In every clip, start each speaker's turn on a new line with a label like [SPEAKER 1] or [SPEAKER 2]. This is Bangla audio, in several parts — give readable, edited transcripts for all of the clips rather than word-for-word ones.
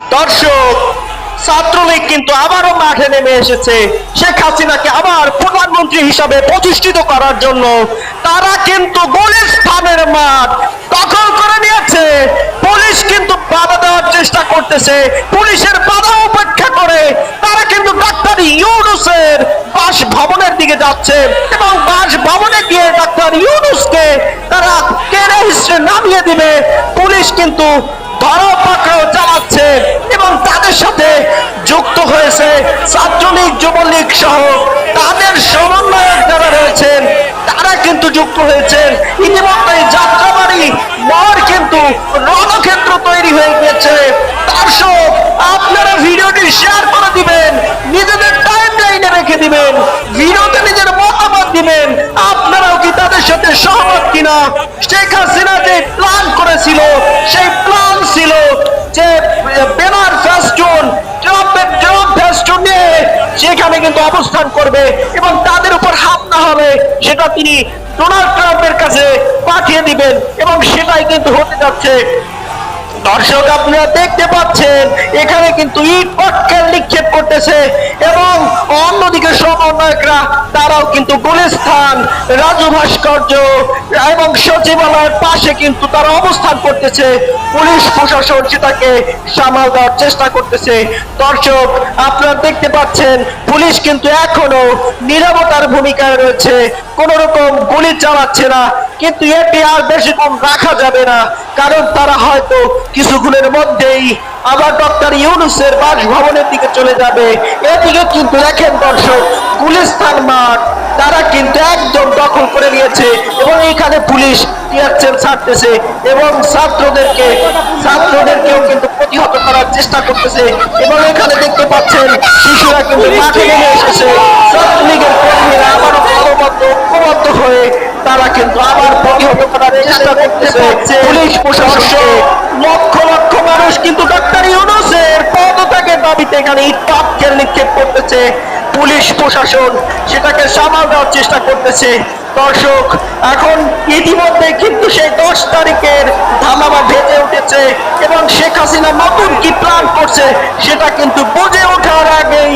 [SPEAKER 1] দর্শক, ছাত্রলীগ কিন্তু আবারও মাঠে নেমে এসেছে শেখ হাসিনাকে আবার প্রধানমন্ত্রী হিসাবে প্রতিষ্ঠিত করার জন্য। তারা কিন্তু গুলিস্তানের মাঠ দখল করে নিয়েছে। পুলিশ কিন্তু বাধা দেওয়ার চেষ্টা করতেছে। পুলিশের বাধা উপেক্ষা করে তারা কিন্তু ডাক্তার ইউনূসের বাসভবনের দিকে যাচ্ছে এবং বাসভবনে গিয়ে ডাক্তার ইউনূসকে তারা টেনে হিসেবে নামিয়ে দিবে। পুলিশ কিন্তু ধরপাকড় চালাচ্ছে এবং তাদের সাথে যুক্ত হয়েছে ছাত্রলীগ, যুবলীগ সহ তাদের সমন্বয়ক যারা রয়েছেন তারা কিন্তু যুক্ত হয়েছেন। ইতিমধ্যে যাত্রাবাড়ি মোড় কিন্তু রণক্ষেত্র তৈরি হয়ে গেছে। দর্শক, আপনারা ভিডিওটি শেয়ার করে দিবেন, নিজেদের টাইমলাইনে রেখে দিবেন, ভিডিওতে নিজের মতামত দিবেন। আপনারাও কি তাদের সাথে সহমত কিনা? শেখ হাসিনা যে প্ল্যান করেছিল সেই প্ল্যান ছিল যে ব্যানার ফেস্টুন নিয়ে সেখানে কিন্তু অবস্থান করবে এবং তাদের উপর হামলা হবে, সেটা তিনি ডোনাল্ড ট্রাম্পের কাছে পাঠিয়ে দিবেন এবং সেটাই কিন্তু হতে যাচ্ছে। দর্শক, আপনারা দেখতে পাচ্ছেন এখানে কিন্তু ইট পাটকেল নিক্ষেপ করতেছে এবং অন্যদিকে সমন্বয়করা তারাও কিন্তু গুলিস্তান, রাজু ভাস্কর্য এবং সচিবালয়ের পাশে কিন্তু তারা অবস্থান করতেছে। পুলিশ প্রশাসন সেটাকে সামাল দেওয়ার চেষ্টা করতেছে। দর্শক, আপনারা দেখতে পাচ্ছেন পুলিশ কিন্তু এখনো নীরবতার ভূমিকায় রয়েছে, কোন রকম গুলি চালাচ্ছে না। কিন্তু এটি আর বেশিক্ষণ রাখা যাবে না, কারণ তারা হয়তো কিছুক্ষণের মধ্যেই আবার ডক্টর ইউনূসের বাসভবনের দিকে চলে যাবে। এদিকে কিন্তু দেখেন দর্শক, গুলিস্তান মাঠ তারা কিন্তু একদম দখল করে নিয়েছে এবং এখানে পুলিশ টিয়ারশেল ছাড়তেছে এবং ছাত্রদেরকেও কিন্তু প্রতিহত করার চেষ্টা করতেছে। এবং এখানে দেখতে পাচ্ছেন শিশুরা কিন্তু মাঠে নেমে এসেছে। ছাত্রলীগের কর্মীরা আবারও ঐক্যবদ্ধ হয়ে তারা কিন্তু আবার প্রতিহত করার চেষ্টা করতেছে। পুলিশ প্রশাসন, লক্ষ লক্ষ মানুষ কিন্তু ডক্টর ইউনূসের পদত্যাগের দাবিতে এখানে ইট পাটকেল নিক্ষেপ করতেছে। পুলিশ প্রশাসন সেটাকে সামাল দেওয়ার চেষ্টা করতেছে। দর্শক, এখন ইতিমধ্যে কিন্তু সেই 10 তারিখের ধামাকা ভেজে উঠেছে এবং শেখ হাসিনা নতুন কি প্ল্যান করছে সেটা কিন্তু বুঝে ওঠার আগেই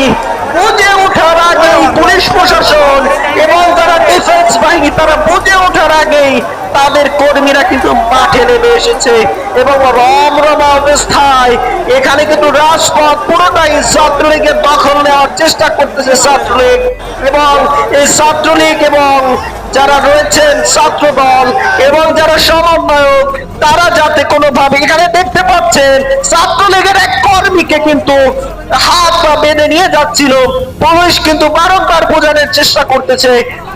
[SPEAKER 1] পুলিশ প্রশাসন এবং যারা ডিফেন্স বাহিনী তারা বুঝে ওঠার আগেই তাদের কর্মীরা কিন্তু মাঠে নেমে এসেছে এবং রমরমা অবস্থায় এখানে কিন্তু রাজপথ পুরোটাই ছাত্রলীগের দখল নেওয়ার চেষ্টা করতেছে ছাত্রলীগ। এবং এই ছাত্রলীগ এবং যারা রয়েছেন ছাত্র দল এবং যারা সমন্বয়ক তারা যাতে কোনোভাবে, এখানে দেখতে পাচ্ছেন ছাত্রলীগের এক কর্মীকে কিন্তু হাত পা বেঁধে নিয়ে যাচ্ছিল। পুলিশ কিন্তু বারংবার বোঝানোর চেষ্টা করতেছে,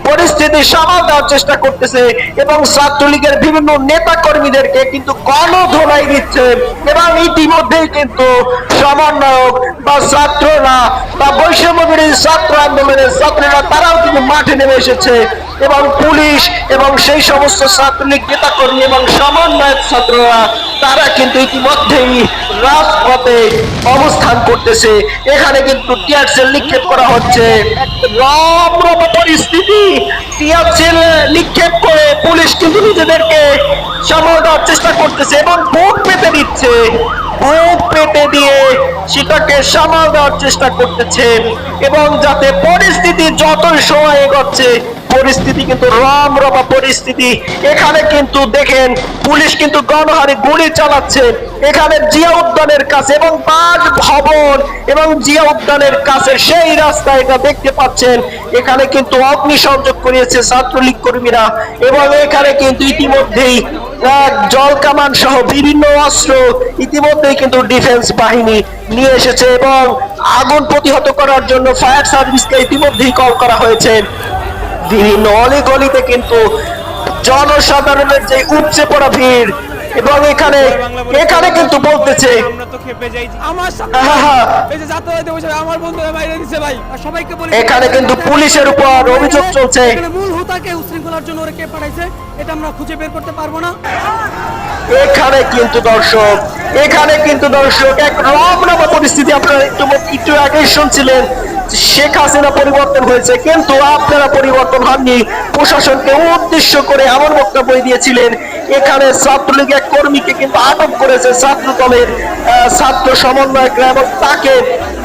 [SPEAKER 1] পরিস্থিতি সামাল দেওয়ার চেষ্টা করতেছে এবং ছাত্রলীগের বিভিন্ন নেতা কর্মীদেরকে কিন্তু গণধোলাই দিচ্ছে। এবং ইতিমধ্যেই কিন্তু সমন্বয়ক বা ছাত্ররা বা বৈষম্য বিরোধী ছাত্র আন্দোলনের ছাত্ররা তারাও কিন্তু মাঠে নেমে এসেছে এবং পুলিশ এবং সেই সমস্ত ছাত্রলীগ নেতা কর্মী এবং সমন্বয়ক ছাত্ররা তারা কিন্তু ইতিমধ্যেই রাজপথে অবস্থান করতেছে। এখানে কিন্তু টিয়ারশেল নিক্ষেপ করা হচ্ছে। রমরমা পরিস্থিতি, টিয়ারশেল নিক্ষেপ করে পুলিশ কিন্তু নিজেদেরকে সামাল দেওয়ার চেষ্টা করতেছে এবং বুক পেতে দিচ্ছে, বুক পেতে দিয়ে সেটাকে সামাল দেওয়ার চেষ্টা করতেছে। এবং যাতে পরিস্থিতি যতই সময় এগোচ্ছে পরিস্থিতি কিন্তু রমরমা পরিস্থিতি। এখানে কিন্তু দেখেন পুলিশ কিন্তু গণহারে গুলি চালাচ্ছে এখানে জিয়া উদ্যানের কাছে এবং বাসভবন এবং জিয়া উদ্যানের কাছে সেই রাস্তা এটা দেখতে পাচ্ছেন। এখানে কিন্তু অগ্নিসংযোগ করিয়েছে ছাত্রলীগ কর্মীরা এবং এখানে কিন্তু ইতিমধ্যেই জল কামান সহ বিভিন্ন অস্ত্র ইতিমধ্যেই কিন্তু ডিফেন্স বাহিনী নিয়ে এসেছে এবং আগুন প্রতিহত করার জন্য ফায়ার সার্ভিসকে ইতিমধ্যেই কল করা হয়েছে। বিভিন্ন অলিগলিতে কিন্তু জনসাধারণের যে উপচে পড়া ভিড় এবং এখানে কিন্তু বলতেছে এখানে কিন্তু পুলিশের উপর অভিযোগ চলছে।
[SPEAKER 2] মূল হোতাকে উশৃঙ্খলার জন্য ওরা কে পাঠাইছে এটা আমরা খুঁজে বের করতে পারবো না।
[SPEAKER 1] এখানে কিন্তু দর্শক এক রমরমা পরিস্থিতি। আপনারা একটু আগে শুনছিলেন শেখ হাসিনা পরিবর্তন হয়েছে, কিন্তু আপনারা পরিবর্তন হননি। প্রশাসনকে উদ্দেশ্য করে এমন বক্তব্য দিয়েছিলেন এখানে ছাত্রলীগ এক কর্মীকে কিন্তু আটক করেছে ছাত্র দলের ছাত্র সমন্বয়করা, এবং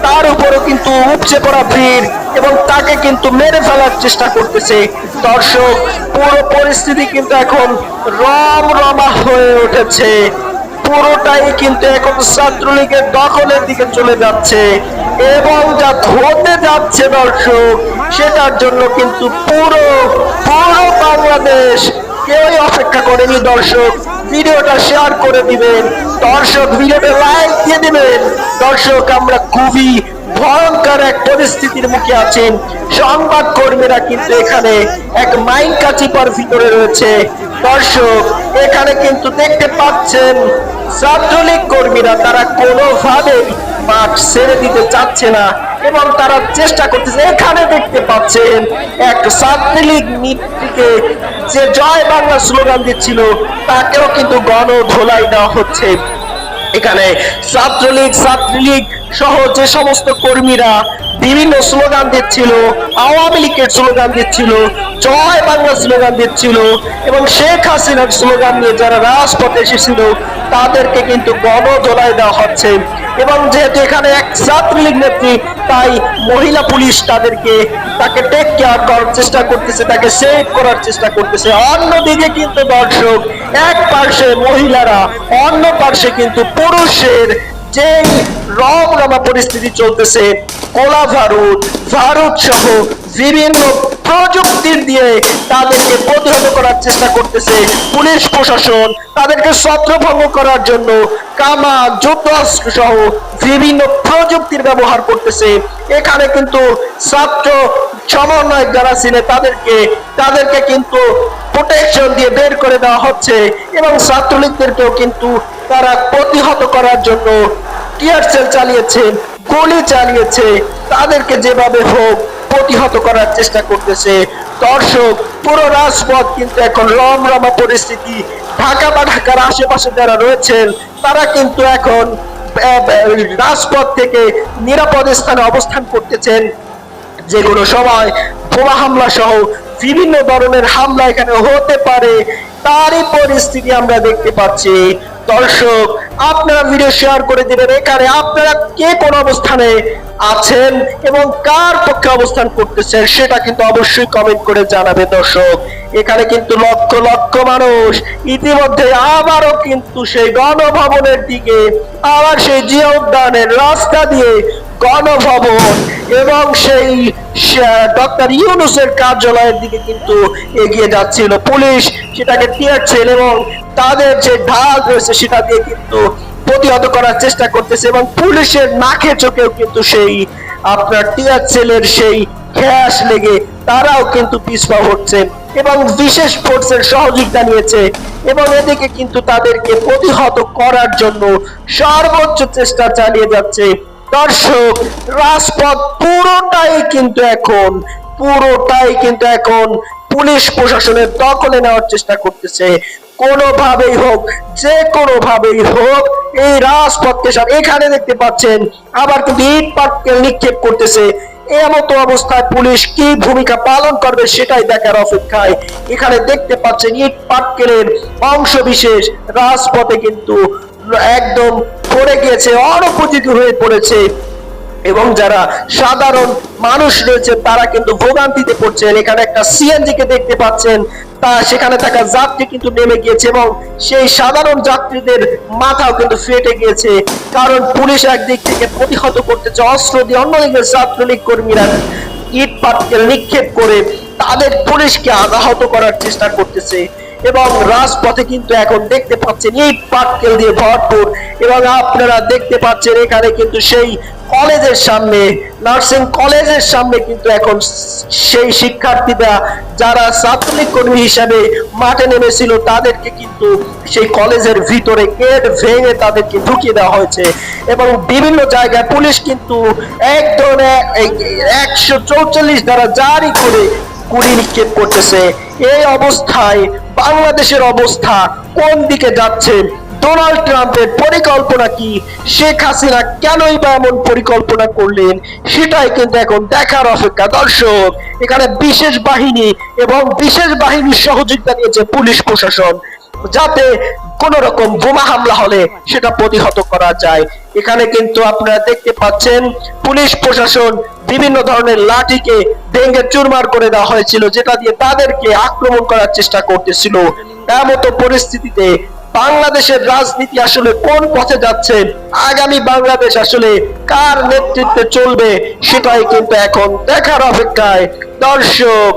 [SPEAKER 1] তার উপরও কিন্তু উপচে পড়া ভিড় এবং তাকে কিন্তু মেরে ফেলার চেষ্টা করতেছে। দর্শক, পুরো পরিস্থিতি কিন্তু এখন রমরমা হয়ে উঠেছে, পুরোটাই কিন্তু এখন ছাত্রলীগের দখলের দিকে চলে যাচ্ছে এবং যা হতে যাচ্ছে দর্শক, সেটার জন্য কিন্তু পুরো বাংলাদেশ কেউই অপেক্ষা করেনি। দর্শক, ভিডিওটা শেয়ার করে দিবেন, দর্শক ভিডিওটা লাইক দিয়ে দিবেন। দর্শক, আমরা খুবই ভয়ঙ্কর এক পরিস্থিতির মুখে আছেন। সংবাদ কর্মীরা কিন্তু এখানে এক মাইন কাচিপার ভিতরে রয়েছে। দর্শক, এখানে কিন্তু দেখতে পাচ্ছেন ছাত্রলীগ কর্মীরা তারা কোনোভাবেই মাঠ ছেড়ে দিতে চাচ্ছে না এবং তারা চেষ্টা করতেছে। এখানে দেখতে পাচ্ছেন এক ছাত্রলীগ নেত্রীকে যে জয় বাংলা স্লোগান দিচ্ছিল তাকেও কিন্তু গণধোলাই দেওয়া হচ্ছে। এখানে ছাত্রলীগ সহ যে সমস্ত কর্মীরা বিভিন্ন স্লোগান দিচ্ছিল, আওয়ামী লীগের স্লোগান দিচ্ছিল, জয় বাংলা স্লোগান দিচ্ছিল এবং শেখ হাসিনার স্লোগান নিয়ে যারা রাজপথে এসেছিল তাদেরকে কিন্তু গণধোলাই দেওয়া হচ্ছে। এবং যেহেতু এখানে এক ছাত্রলীগ নেত্রী, তাই মহিলা পুলিশ তাকে টেক কেয়ার করার চেষ্টা করতেছে, তাকে সেভ করার চেষ্টা করতেছে। অন্যদিকে কিন্তু দর্শক, এক পার্শ্বে মহিলারা, অন্য পার্শ্বে কিন্তু পুরুষের যেই রমরমা পরিস্থিতি চলতেছে, গোলা ভারত সহ বিভিন্ন প্রযুক্তির দিয়ে তাদেরকে প্রতিহত করার চেষ্টা করতেছে পুলিশ প্রশাসন। তাদেরকে ছত্রভঙ্গ করার জন্য কামান, যুদ্ধাস্ত্র সহ বিভিন্ন প্রযুক্তির ব্যবহার করতেছে। এখানে কিন্তু ছাত্র সমন্বয়ক যারা ছিলেন তাদেরকে কিন্তু প্রোটেকশন দিয়ে বের করে দেওয়া হচ্ছে এবং ছাত্রলীগদেরকেও কিন্তু তারা প্রতিহত করার জন্য টিয়ার সেল চালিয়েছে, গুলি চালিয়েছে, তাদেরকে যেভাবে হোক প্রতিহত করার চেষ্টা করতেছে। দর্শক, পুরো রাজপথ কিন্তু এখন রমরমা পরিস্থিতি। ঢাকা বা ঢাকার আশেপাশে যারা রয়েছেন তারা কিন্তু এখন রাজপথ থেকে নিরাপদ স্থানে অবস্থান করতেছেন। যে কোনো সময় বোমা হামলা সহ বিভিন্ন ধরনের হামলা এখানে হতে পারে, তারই পরিস্থিতি আমরা দেখতে পাচ্ছি। দর্শক, আপনারা ভিডিও শেয়ার করে দিবেন। এখানে আপনারা কে কোন অবস্থানে আছেন এবং কার পক্ষে অবস্থান করতেছেন সেটা কিন্তু অবশ্যই কমেন্ট করে জানাবে। দর্শক, এখানে কিন্তু লক্ষ লক্ষ মানুষ ইতিমধ্যে আবারও কিন্তু সেই গণভবনের দিকে, আবার সেই জিয়া উদ্যানের রাস্তা দিয়ে গণভবন এবং সেই ডক্টর ইউনূসের কার্যালয়ের দিকে কিন্তু এগিয়ে যাচ্ছিল পুলিশ। সেটাকে টিয়ার সেল এবং তাদের যে ঢাল রয়েছে সেটা দিয়ে কিন্তু প্রতিহত করার চেষ্টা করতেছে এবং পুলিশের নাকে চোখেও কিন্তু সেই আপনার টিয়ার সেলের সেই গ্যাস লেগে তারাও কিন্তু পিছপা হচ্ছে এবং বিশেষ ফোর্সের সহযোগিতা নিয়েছে এবং এদিকে কিন্তু তাদেরকে প্রতিহত করার জন্য সর্বোচ্চ চেষ্টা চালিয়ে যাচ্ছে। দর্শক, রাজপথ পুরোটাই কিন্তু এখন পুলিশ প্রশাসনের দখলে নেওয়ার চেষ্টা করতেছে। কোনোভাবেই হোক, যে কোনোভাবেই হোক এই রাজপথকে। এখানে দেখতে পাচ্ছেন আবার কিন্তু ইট পাটকেল নিক্ষেপ করতেছে। এমতো অবস্থায় পুলিশ কি ভূমিকা পালন করবে সেটাই দেখার অপেক্ষায়। এখানে দেখতে পাচ্ছেন ইট পাটকেলের অংশ বিশেষ রাজপথে কিন্তু একদম পড়ে গিয়েছে, অনুপযোগী হয়ে পড়েছে এবং যারা সাধারণ মানুষ রয়েছে তারা কিন্তু ভোগান্তিতে পড়ছেন। এখানে একটা সিএনজি কে দেখতে পাচ্ছেন, তা সেখানে থাকা যাত্রী কিন্তু নেমে গিয়েছে এবং সেই সাধারণ যাত্রীদের মাথাও কিন্তু ফেটে গিয়েছে, কারণ পুলিশ একদিক থেকে প্রতিহত করতেছে অস্ত্র দিয়ে, অন্যদিকে ছাত্রলীগ কর্মীরা ইট পাটকেল নিক্ষেপ করে তাদের পুলিশকে আঘাত করার চেষ্টা করতেছে এবং রাজপথে কিন্তু এখন দেখতে পাচ্ছেন ইট পাটকেল দিয়ে ভরপুর। এবং আপনারা দেখতে পাচ্ছেন এখানে কিন্তু সেই কলেজের সামনে, নার্সিং কলেজের সামনে কিন্তু এখন সেই শিক্ষার্থীরা যারা ছাত্রলীগ কর্মী হিসাবে মাঠে নেমেছিল তাদেরকে কিন্তু সেই কলেজের ভিতরে গেট ভেঙে তাদেরকে ঢুকিয়ে দেওয়া হয়েছে এবং বিভিন্ন জায়গায় পুলিশ কিন্তু এক ধরনের 144 ধারা জারি করে গুলি নিক্ষেপ করতেছে। এই অবস্থায় বাংলাদেশের অবস্থা কোন দিকে যাচ্ছে? ডোনাল্ড ট্রাম্পের পরিকল্পনা কি? শেখ হাসিনা কেনই বা এমন পরিকল্পনা করলেন সেটাই কিন্তু এখন দেখার অপেক্ষা। দর্শক, এখানে বিশেষ বাহিনী এবং বিশেষ বাহিনীর সহযোগিতা নিয়েছে পুলিশ প্রশাসন। যাতে কোন রকম বোমা হামলা হলে সেটা প্রতিহত করা যায়। এখানে কিন্তু আপনারা দেখতে পাচ্ছেন পুলিশ প্রশাসন বিভিন্ন ধরনের লাঠিকে ভেঙে চুরমার করে দেওয়া হয়েছিল, যেটা দিয়ে তাদেরকে আক্রমণ করার চেষ্টা করতেছিল। এমতো পরিস্থিতিতে বাংলাদেশের রাজনীতি আসলে কোন পথে যাচ্ছে, আগামী বাংলাদেশ আসলে কার নেতৃত্বে চলবে, সেটাই কিন্তু এখন দেখার অপেক্ষায়। দর্শক,